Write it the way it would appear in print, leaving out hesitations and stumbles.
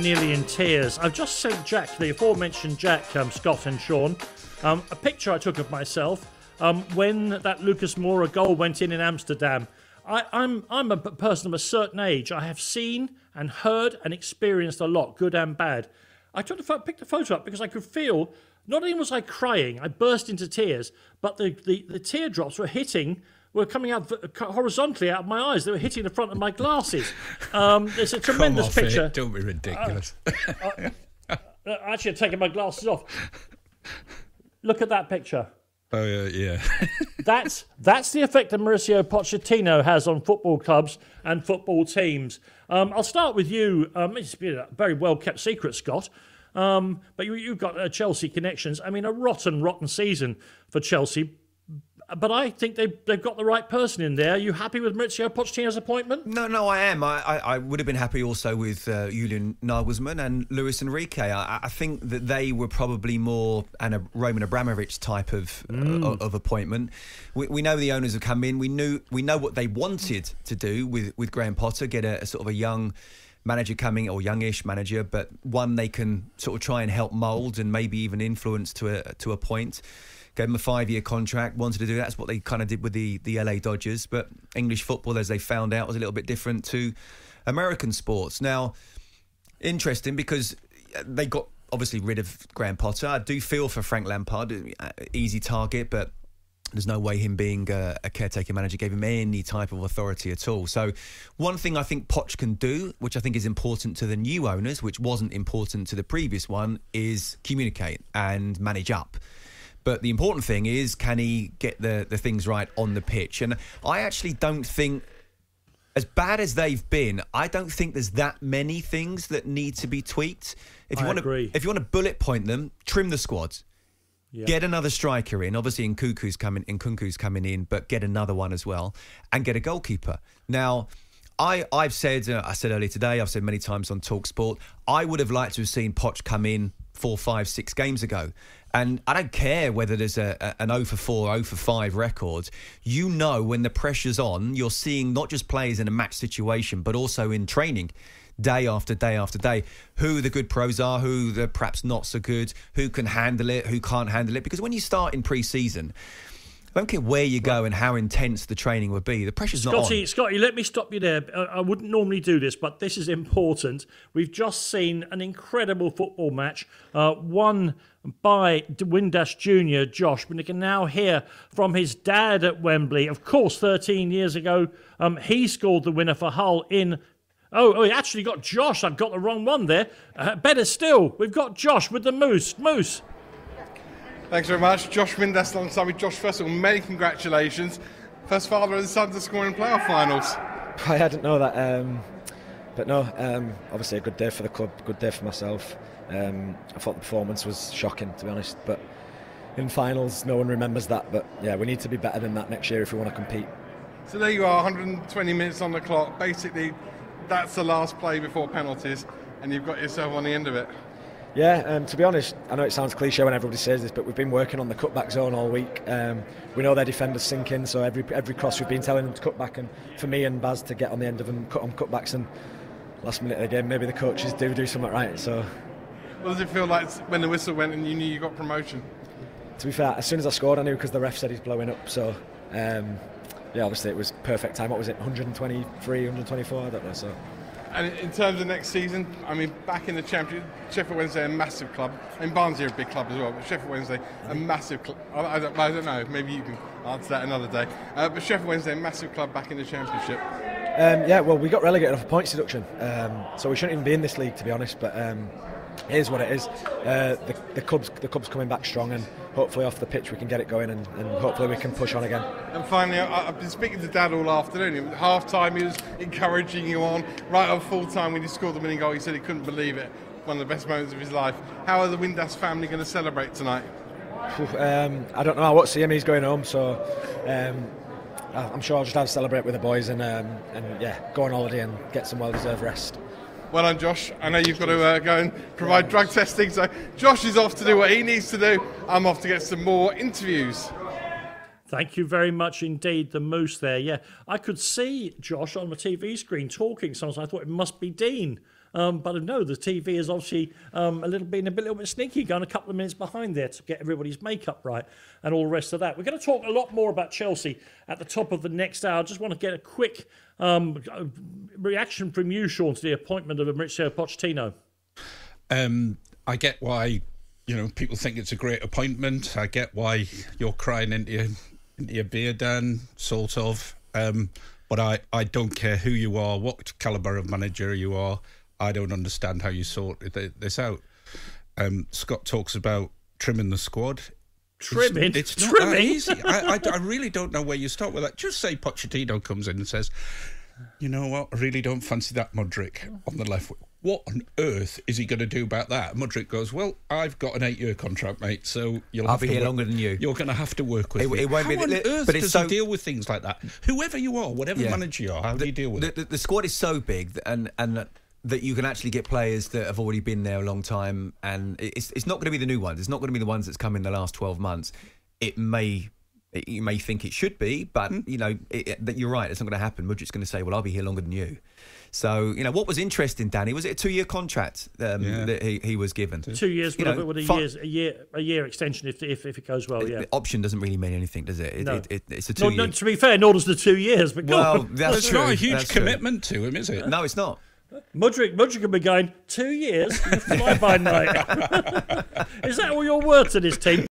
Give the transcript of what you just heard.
nearly in tears. I've just sent Jack, the aforementioned Jack, Scott and Sean, a picture I took of myself when that Lucas Moura goal went in Amsterdam. I'm a person of a certain age. I have seen and heard and experienced a lot, good and bad. I picked the photo up because I could feel, not only was I crying, I burst into tears, but the teardrops were coming out horizontally out of my eyes. They were hitting the front of my glasses. It's a tremendous picture. Don't be ridiculous. Actually, I've taken my glasses off. Look at that picture. Oh, yeah. That's the effect that Mauricio Pochettino has on football clubs and football teams. I'll start with you. It's been a very well-kept secret, Scott. But you've got Chelsea connections. I mean, a rotten season for Chelsea. But I think they've got the right person in there. Are you happy with Mauricio Pochettino's appointment? No, I am. I would have been happy also with Julian Nagelsmann and Luis Enrique. I think that they were probably more Roman Abramovich type of appointment. We know the owners have come in. We know what they wanted to do with Graham Potter, get a sort of a young manager coming, or youngish manager, but one they can sort of try and help mould and maybe even influence to a point. Gave him a 5-year contract, wanted to do that. That's what they kind of did with the LA Dodgers. But English football, as they found out, was a little bit different to American sports. Now, interesting because they got obviously rid of Graham Potter. I do feel for Frank Lampard, easy target, but there's no way him being a caretaker manager gave him any type of authority at all. So one thing I think Poch can do, which I think is important to the new owners, which wasn't important to the previous one, is communicate and manage up. But the important thing is, can he get the things right on the pitch? And I actually don't think, as bad as they've been, I don't think there's that many things that need to be tweaked. If you want to bullet point them, trim the squad. Yep. Get another striker in. Obviously, Nkunku's coming in, but get another one as well, and get a goalkeeper. Now, I've said, I said earlier today, I've said many times on talkSPORT, I would have liked to have seen Poch come in 4, 5, 6 games ago. And I don't care whether there's an 0 for 4, 0 for 5 record. You know, when the pressure's on, you're seeing not just players in a match situation, but also in training, day after day after day, who the good pros are, who the perhaps not so good, who can handle it, who can't handle it. Because when you start in pre-season, I don't care where you go and how intense the training would be. The pressure's not on. Scotty, let me stop you there. I wouldn't normally do this, but this is important. We've just seen an incredible football match, won by Windass Jr., Josh. But you can now hear from his dad at Wembley. Of course, 13 years ago, he scored the winner for Hull in... Oh, he actually got Josh. I've got the wrong one there. Better still, we've got Josh with the Moose. Moose. Thanks very much. Josh Windass alongside with Josh. First of all, many congratulations. First father and son to score in playoff finals. I didn't know that. But no, obviously a good day for the club, good day for myself. I thought the performance was shocking, to be honest. But in finals, no one remembers that. But yeah, we need to be better than that next year if we want to compete. So there you are, 120 minutes on the clock. Basically, that's the last play before penalties, and you've got yourself on the end of it. Yeah, to be honest, I know it sounds cliche when everybody says this, but we've been working on the cutback zone all week. We know their defenders sink in, so every cross we've been telling them to cut back, and for me and Baz to get on the end of them, cut on cutbacks, and last minute of the game, maybe the coaches do something right. So, what does it feel like when the whistle went and you knew you got promotion? To be fair, as soon as I scored, I knew because the ref said he's blowing up. So, yeah, obviously it was perfect time. What was it, 123, 124? I don't know. So. And in terms of next season, I mean, back in the Championship, Sheffield Wednesday, a massive club. I mean, Barnsley are a big club as well, but Sheffield Wednesday, a massive club. I don't know, maybe you can answer that another day. But Sheffield Wednesday, a massive club back in the Championship. Yeah, well, we got relegated off a points deduction, so we shouldn't even be in this league, to be honest, but it is what it is. The club's coming back strong, and hopefully off the pitch we can get it going, and hopefully we can push on again. And finally, I've been speaking to Dad all afternoon. At half-time he was encouraging you on. Right on full-time when you scored the winning goal, he said he couldn't believe it. One of the best moments of his life. How are the Windass family going to celebrate tonight? I don't know. I won't see him. He's going home, so I'm sure I'll just have to celebrate with the boys and yeah, go on holiday and get some well-deserved rest. Well done, Josh. I know you've got to go and provide drug testing, so Josh is off to do what he needs to do. I'm off to get some more interviews. Thank you very much indeed, the Moose there. Yeah, I could see Josh on the TV screen talking sometimes. I thought it must be Dean. But no, the TV is obviously been a little bit sneaky, going a couple of minutes behind there to get everybody's makeup right and all the rest of that. We're going to talk a lot more about Chelsea at the top of the next hour. I just want to get a quick reaction from you, Sean, to the appointment of Mauricio Pochettino. I get why people think it's a great appointment. I get why you're crying into your beer, Dan, sort of. But I don't care who you are, what calibre of manager you are. I don't understand how you sort this out. Scott talks about trimming the squad. Trimming? It's not trimming? that easy. I really don't know where you start with that. Just say Pochettino comes in and says, you know what, I really don't fancy that Mudryk on the left. What on earth is he going to do about that? Mudryk goes, well, I've got an 8-year contract, mate, so I'll be here longer than you. You're going to have to work with me. It won't how on earth but does he deal with things like that? Whoever you are, whatever manager you are, how do you deal with it? The squad is so big and that you can actually get players that have already been there a long time, and it's not going to be the new ones. It's not going to be the ones that's come in the last 12 months. You may think it should be, but you're right. It's not going to happen. Mudryk's going to say, "Well, I'll be here longer than you." So what was interesting, Danny, was it a 2-year contract that he was given? 2 years, with a year extension if it goes well. Yeah, the option doesn't really mean anything, does it? No. It's a 2 year. To be fair, nor does the 2 years. But that's true. Not a huge commitment to him, is it? No, it's not. Mudryk will be going 2 years. You fly by night. Is that all your word to this team?